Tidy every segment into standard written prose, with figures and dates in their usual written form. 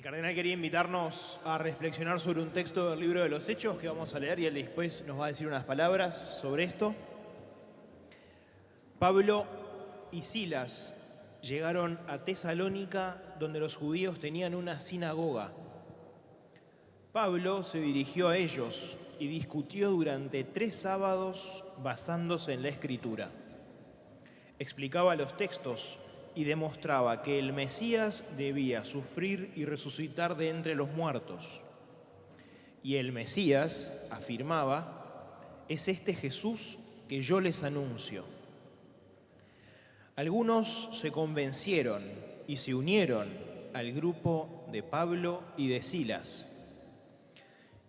El cardenal quería invitarnos a reflexionar sobre un texto del libro de los Hechos que vamos a leer y él después nos va a decir unas palabras sobre esto. Pablo y Silas llegaron a Tesalónica, donde los judíos tenían una sinagoga. Pablo se dirigió a ellos y discutió durante 3 sábados basándose en la Escritura. Explicaba los textos y demostraba que el Mesías debía sufrir y resucitar de entre los muertos. Y el Mesías, afirmaba, es este Jesús que yo les anuncio. Algunos se convencieron y se unieron al grupo de Pablo y de Silas.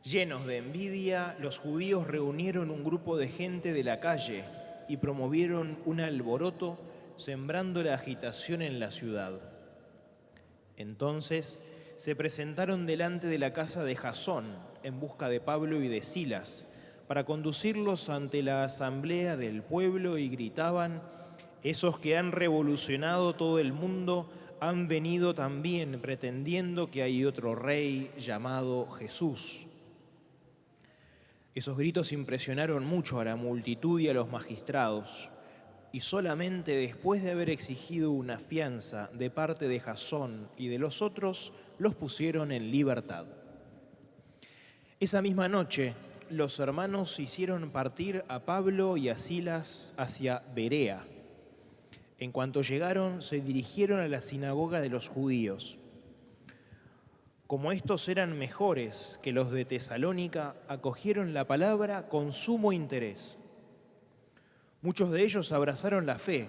Llenos de envidia, los judíos reunieron un grupo de gente de la calle y promovieron un alboroto sembrando la agitación en la ciudad. Entonces se presentaron delante de la casa de Jasón en busca de Pablo y de Silas para conducirlos ante la asamblea del pueblo y gritaban: esos que han revolucionado todo el mundo han venido también pretendiendo que hay otro rey llamado Jesús. Esos gritos impresionaron mucho a la multitud y a los magistrados, y solamente después de haber exigido una fianza de parte de Jasón y de los otros, los pusieron en libertad. Esa misma noche, los hermanos hicieron partir a Pablo y a Silas hacia Berea. En cuanto llegaron, se dirigieron a la sinagoga de los judíos. Como estos eran mejores que los de Tesalónica, acogieron la palabra con sumo interés. Muchos de ellos abrazaron la fe,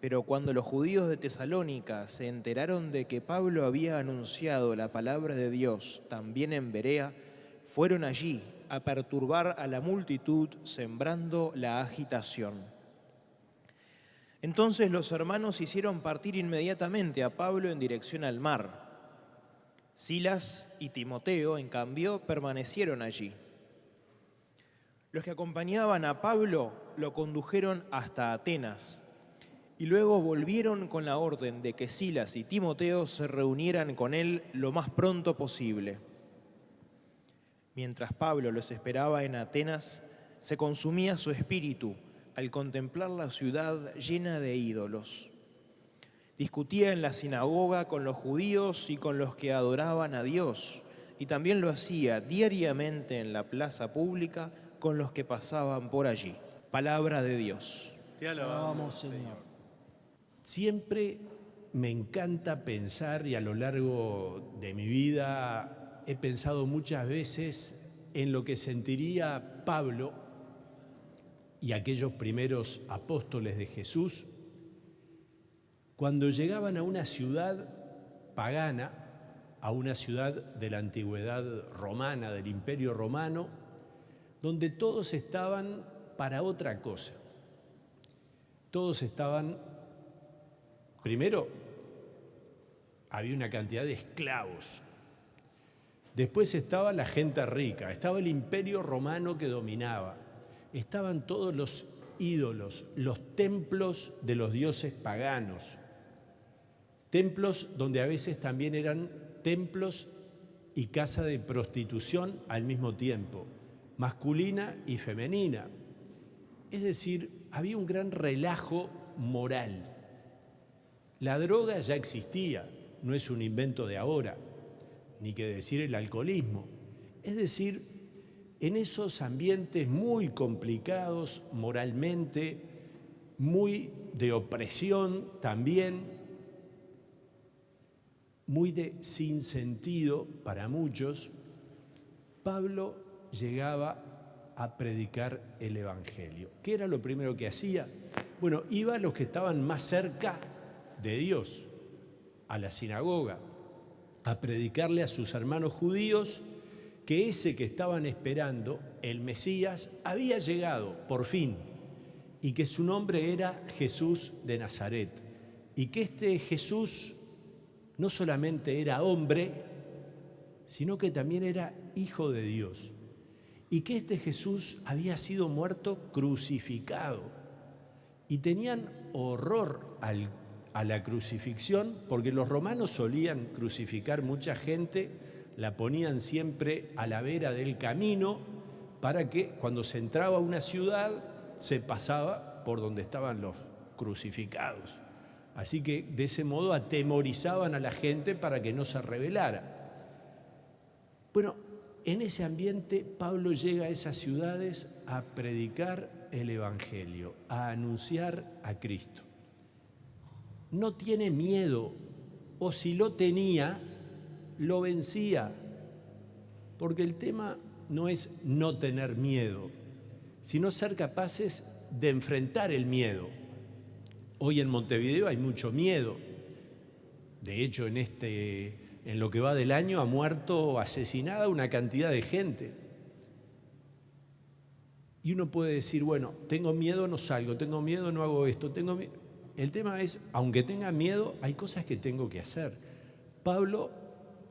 pero cuando los judíos de Tesalónica se enteraron de que Pablo había anunciado la palabra de Dios también en Berea, fueron allí a perturbar a la multitud, sembrando la agitación. Entonces los hermanos hicieron partir inmediatamente a Pablo en dirección al mar. Silas y Timoteo, en cambio, permanecieron allí. Los que acompañaban a Pablo lo condujeron hasta Atenas y luego volvieron con la orden de que Silas y Timoteo se reunieran con él lo más pronto posible. Mientras Pablo los esperaba en Atenas, se consumía su espíritu al contemplar la ciudad llena de ídolos. Discutía en la sinagoga con los judíos y con los que adoraban a Dios, y también lo hacía diariamente en la plaza pública con los que pasaban por allí. Palabra de Dios. Te alabamos, Señor. Siempre me encanta pensar, y a lo largo de mi vida he pensado muchas veces en lo que sentiría Pablo y aquellos primeros apóstoles de Jesús cuando llegaban a una ciudad pagana, a una ciudad de la antigüedad romana, del Imperio Romano, donde todos estaban para otra cosa. Todos estaban, primero, había una cantidad de esclavos. Después estaba la gente rica, estaba el Imperio Romano que dominaba. Estaban todos los ídolos, los templos de los dioses paganos. Templos donde a veces también eran templos y casa de prostitución al mismo tiempo, masculina y femenina. Es decir, había un gran relajo moral. La droga ya existía, no es un invento de ahora, ni que decir el alcoholismo. Es decir, en esos ambientes muy complicados moralmente, muy de opresión también, muy de sinsentido para muchos, Pablo llegaba a predicar el Evangelio. ¿Qué era lo primero que hacía? Bueno, iba a los que estaban más cerca de Dios, a la sinagoga, a predicarle a sus hermanos judíos que ese que estaban esperando, el Mesías, había llegado por fin y que su nombre era Jesús de Nazaret y que este Jesús no solamente era hombre, sino que también era hijo de Dios y que este Jesús había sido muerto crucificado y tenían horror a la crucifixión, porque los romanos solían crucificar mucha gente, la ponían siempre a la vera del camino para que cuando se entraba a una ciudad se pasaba por donde estaban los crucificados. Así que de ese modo atemorizaban a la gente para que no se rebelara. Bueno, en ese ambiente Pablo llega a esas ciudades a predicar el Evangelio, a anunciar a Cristo. No tiene miedo, o si lo tenía, lo vencía, porque el tema no es no tener miedo, sino ser capaces de enfrentar el miedo. Hoy en Montevideo hay mucho miedo. De hecho, en lo que va del año ha muerto asesinada una cantidad de gente. Y uno puede decir, bueno, tengo miedo, no salgo, tengo miedo, no hago esto, tengo miedo. El tema es, aunque tenga miedo, hay cosas que tengo que hacer. Pablo,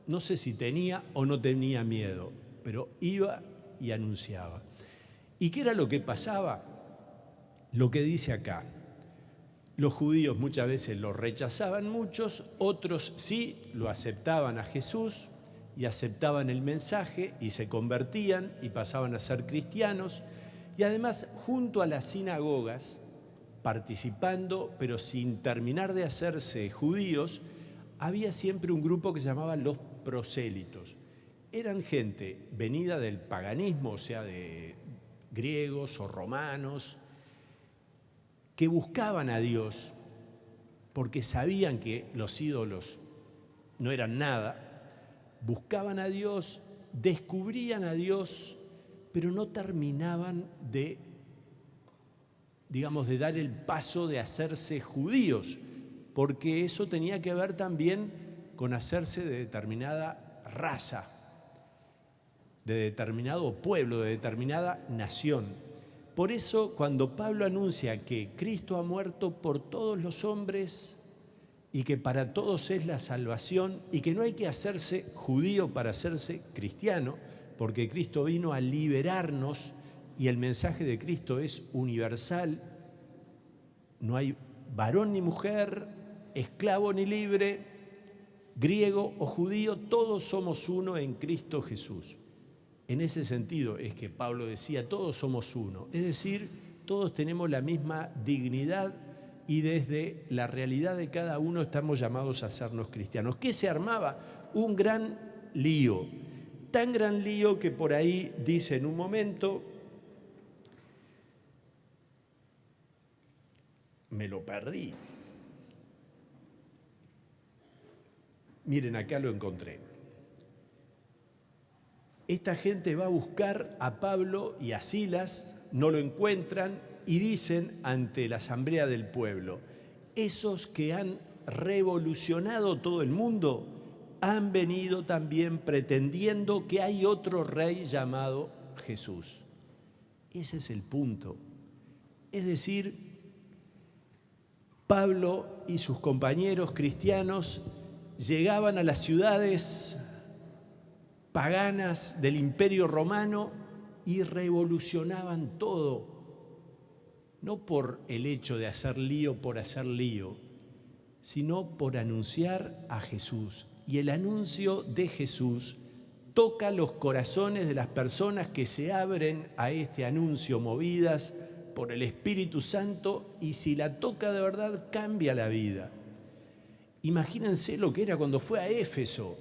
no sé si tenía o no tenía miedo, pero iba y anunciaba. ¿Y qué era lo que pasaba? Lo que dice acá. Los judíos muchas veces lo rechazaban muchos, otros sí lo aceptaban a Jesús y aceptaban el mensaje y se convertían y pasaban a ser cristianos. Y además, junto a las sinagogas, participando, pero sin terminar de hacerse judíos, había siempre un grupo que se llamaba los prosélitos. Eran gente venida del paganismo, o sea, de griegos o romanos, que buscaban a Dios porque sabían que los ídolos no eran nada, buscaban a Dios, descubrían a Dios, pero no terminaban de dar el paso de hacerse judíos, porque eso tenía que ver también con hacerse de determinada raza, de determinado pueblo, de determinada nación. Por eso, cuando Pablo anuncia que Cristo ha muerto por todos los hombres y que para todos es la salvación y que no hay que hacerse judío para hacerse cristiano, porque Cristo vino a liberarnos y el mensaje de Cristo es universal, no hay varón ni mujer, esclavo ni libre, griego o judío, todos somos uno en Cristo Jesús. En ese sentido es que Pablo decía, todos somos uno, es decir, todos tenemos la misma dignidad y desde la realidad de cada uno estamos llamados a hacernos cristianos. ¿Qué se armaba? Un gran lío, tan gran lío que por ahí dice en un momento, me lo perdí. Miren, acá lo encontré. Esta gente va a buscar a Pablo y a Silas, no lo encuentran y dicen ante la asamblea del pueblo, esos que han revolucionado todo el mundo han venido también pretendiendo que hay otro rey llamado Jesús. Ese es el punto. Es decir, Pablo y sus compañeros cristianos llegaban a las ciudades paganas del Imperio Romano y revolucionaban todo, no por el hecho de hacer lío por hacer lío, sino por anunciar a Jesús. Y el anuncio de Jesús toca los corazones de las personas que se abren a este anuncio, movidas por el Espíritu Santo, y si la toca de verdad, cambia la vida. Imagínense lo que era cuando fue a Éfeso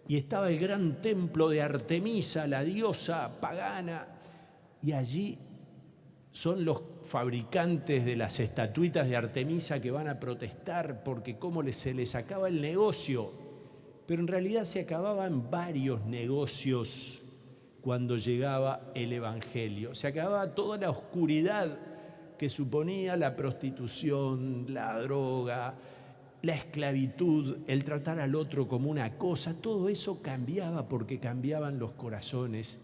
y estaba el gran templo de Artemisa, la diosa pagana, y allí son los fabricantes de las estatuitas de Artemisa que van a protestar porque se les acaba el negocio, pero en realidad se acababan varios negocios cuando llegaba el Evangelio. Se acababa toda la oscuridad que suponía la prostitución, la droga, la esclavitud, el tratar al otro como una cosa. Todo eso cambiaba porque cambiaban los corazones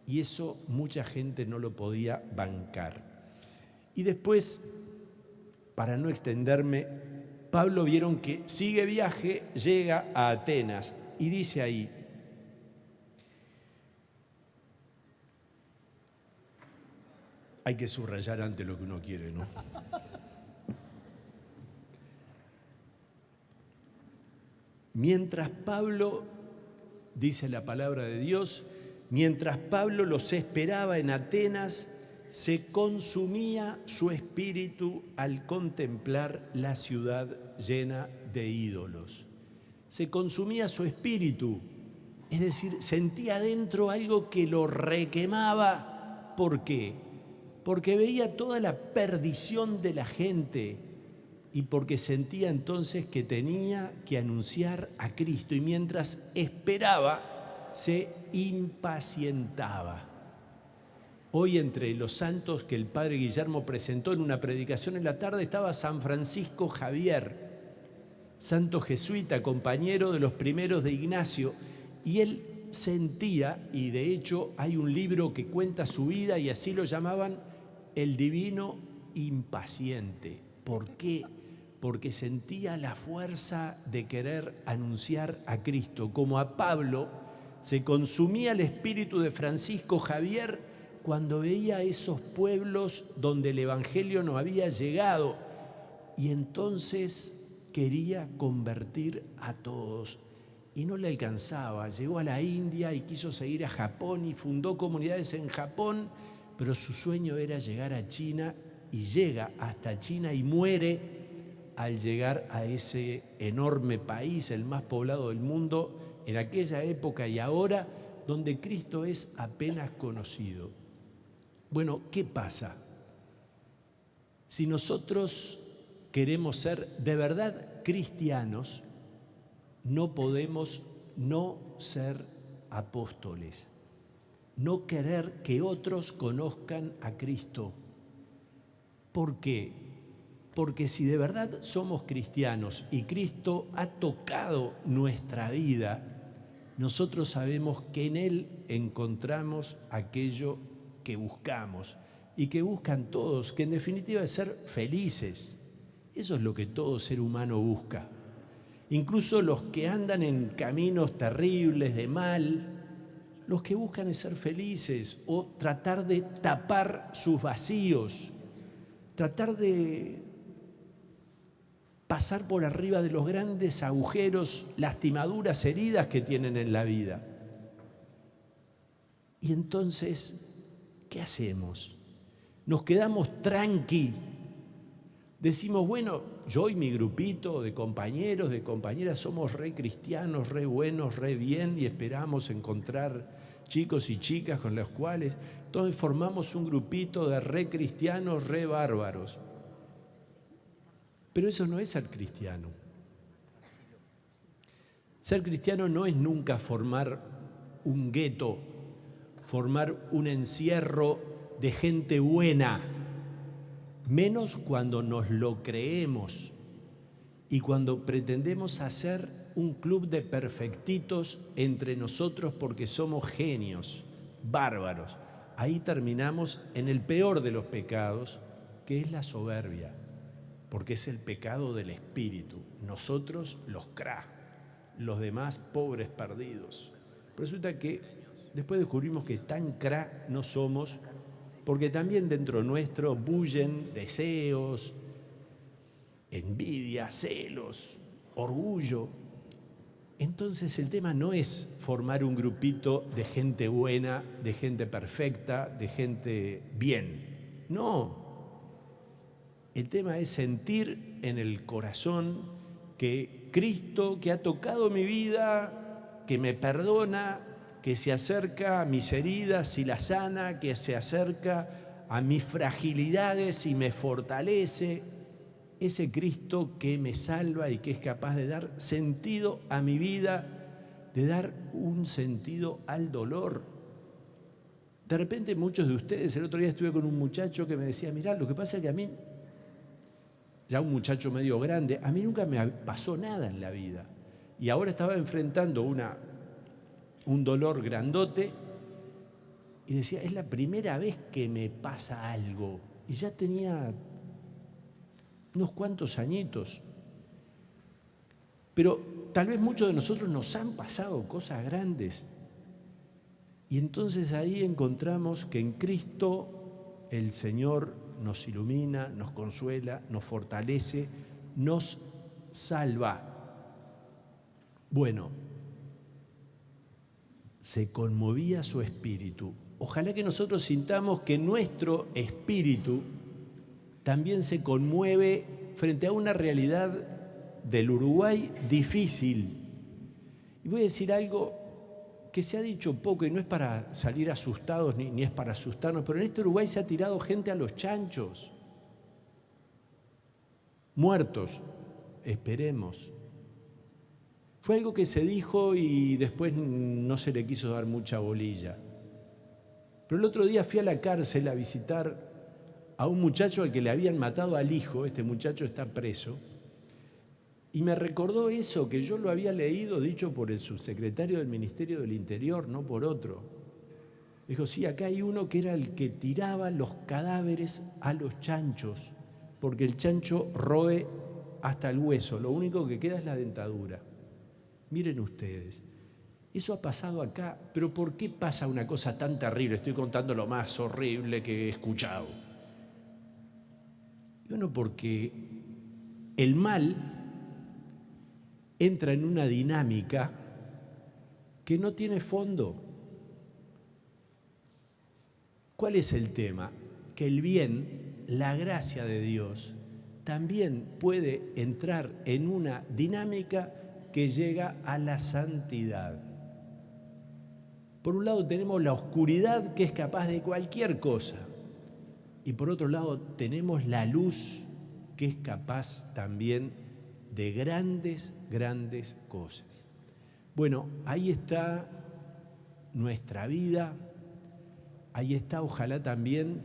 y eso mucha gente no lo podía bancar. Y después, para no extenderme, Pablo vieron que sigue viaje, llega a Atenas y dice ahí, hay que subrayar antes lo que uno quiere, ¿no? Mientras Pablo, dice la palabra de Dios, mientras Pablo los esperaba en Atenas, se consumía su espíritu al contemplar la ciudad llena de ídolos. Se consumía su espíritu, es decir, sentía dentro algo que lo requemaba. ¿Por qué? Porque veía toda la perdición de la gente y porque sentía entonces que tenía que anunciar a Cristo, y mientras esperaba se impacientaba. Hoy, entre los santos que el padre Guillermo presentó en una predicación en la tarde, estaba San Francisco Javier, santo jesuita, compañero de los primeros de Ignacio, y él sentía, y de hecho hay un libro que cuenta su vida y así lo llamaban, el divino impaciente. ¿Por qué? Porque sentía la fuerza de querer anunciar a Cristo. Como a Pablo se consumía el espíritu de Francisco Javier cuando veía esos pueblos donde el Evangelio no había llegado, y entonces quería convertir a todos. Y no le alcanzaba. Llegó a la India y quiso seguir a Japón y fundó comunidades en Japón, pero su sueño era llegar a China, y llega hasta China y muere al llegar a ese enorme país, el más poblado del mundo en aquella época y ahora, donde Cristo es apenas conocido. Bueno, ¿qué pasa? Si nosotros queremos ser de verdad cristianos, no podemos no ser apóstoles, no querer que otros conozcan a Cristo. ¿Por qué? Porque si de verdad somos cristianos y Cristo ha tocado nuestra vida, nosotros sabemos que en Él encontramos aquello que buscamos y que buscan todos, que en definitiva es ser felices. Eso es lo que todo ser humano busca. Incluso los que andan en caminos terribles de mal, los que buscan es ser felices o tratar de tapar sus vacíos, tratar de pasar por arriba de los grandes agujeros, lastimaduras, heridas que tienen en la vida. Y entonces, ¿qué hacemos? Nos quedamos tranqui. Decimos, bueno, yo y mi grupito de compañeros, de compañeras, somos re cristianos, re buenos, re bien, y esperamos encontrar chicos y chicas con los cuales, entonces formamos un grupito de re cristianos, re bárbaros. Pero eso no es ser cristiano. Ser cristiano no es nunca formar un gueto, formar un encierro de gente buena, menos cuando nos lo creemos y cuando pretendemos hacer un club de perfectitos entre nosotros porque somos genios, bárbaros. Ahí terminamos en el peor de los pecados, que es la soberbia, porque es el pecado del espíritu. Nosotros los cra, los demás pobres perdidos. Pero resulta que después descubrimos que tan cra no somos, porque también dentro nuestro bullen deseos, envidia, celos, orgullo. Entonces el tema no es formar un grupito de gente buena, de gente perfecta, de gente bien. No. El tema es sentir en el corazón que Cristo, que ha tocado mi vida, que me perdona, que se acerca a mis heridas y las sana, que se acerca a mis fragilidades y me fortalece, ese Cristo que me salva y que es capaz de dar sentido a mi vida, de dar un sentido al dolor. De repente muchos de ustedes, el otro día estuve con un muchacho que me decía, mirá, lo que pasa es que a mí, ya un muchacho medio grande, a mí nunca me pasó nada en la vida. Y ahora estaba enfrentando un dolor grandote y decía, es la primera vez que me pasa algo. Y ya tenía unos cuantos añitos. Pero tal vez muchos de nosotros nos han pasado cosas grandes. Y entonces ahí encontramos que en Cristo el Señor nos ilumina, nos consuela, nos fortalece, nos salva. Bueno, se conmovía su espíritu. Ojalá que nosotros sintamos que nuestro espíritu también se conmueve frente a una realidad del Uruguay difícil. Y voy a decir algo que se ha dicho poco y no es para salir asustados ni es para asustarnos, pero en este Uruguay se ha tirado gente a los chanchos. Muertos, esperemos. Fue algo que se dijo y después no se le quiso dar mucha bolilla. Pero el otro día fui a la cárcel a visitar a un muchacho al que le habían matado al hijo. Este muchacho está preso. Y me recordó eso, que yo lo había leído, dicho por el subsecretario del Ministerio del Interior, no por otro. Dijo, sí, acá hay uno que era el que tiraba los cadáveres a los chanchos, porque el chancho roe hasta el hueso, lo único que queda es la dentadura. Miren ustedes, eso ha pasado acá, pero ¿por qué pasa una cosa tan terrible? Estoy contando lo más horrible que he escuchado. Bueno, porque el mal entra en una dinámica que no tiene fondo. ¿Cuál es el tema? Que el bien, la gracia de Dios, también puede entrar en una dinámica que llega a la santidad. Por un lado tenemos la oscuridad que es capaz de cualquier cosa y por otro lado tenemos la luz que es capaz también de grandes, grandes cosas. Bueno, ahí está nuestra vida, ahí está ojalá también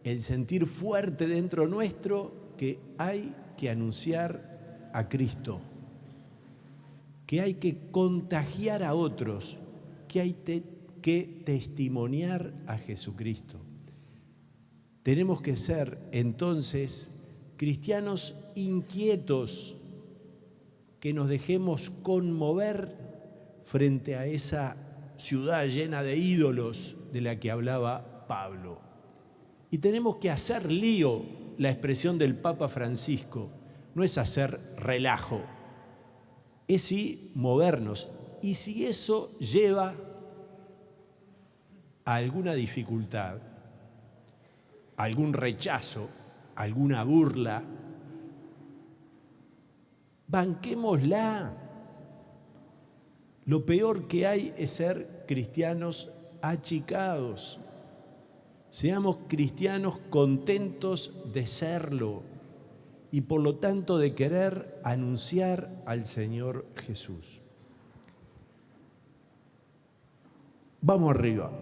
el sentir fuerte dentro nuestro que hay que anunciar a Cristo, que hay que contagiar a otros, que hay que testimoniar a Jesucristo. Tenemos que ser entonces cristianos inquietos, que nos dejemos conmover frente a esa ciudad llena de ídolos de la que hablaba Pablo. Y tenemos que hacer lío, la expresión del Papa Francisco, no es hacer relajo, es sí movernos. Y si eso lleva a alguna dificultad, algún rechazo, alguna burla, banquémosla. Lo peor que hay es ser cristianos achicados. Seamos cristianos contentos de serlo y por lo tanto de querer anunciar al Señor Jesús. Vamos arriba.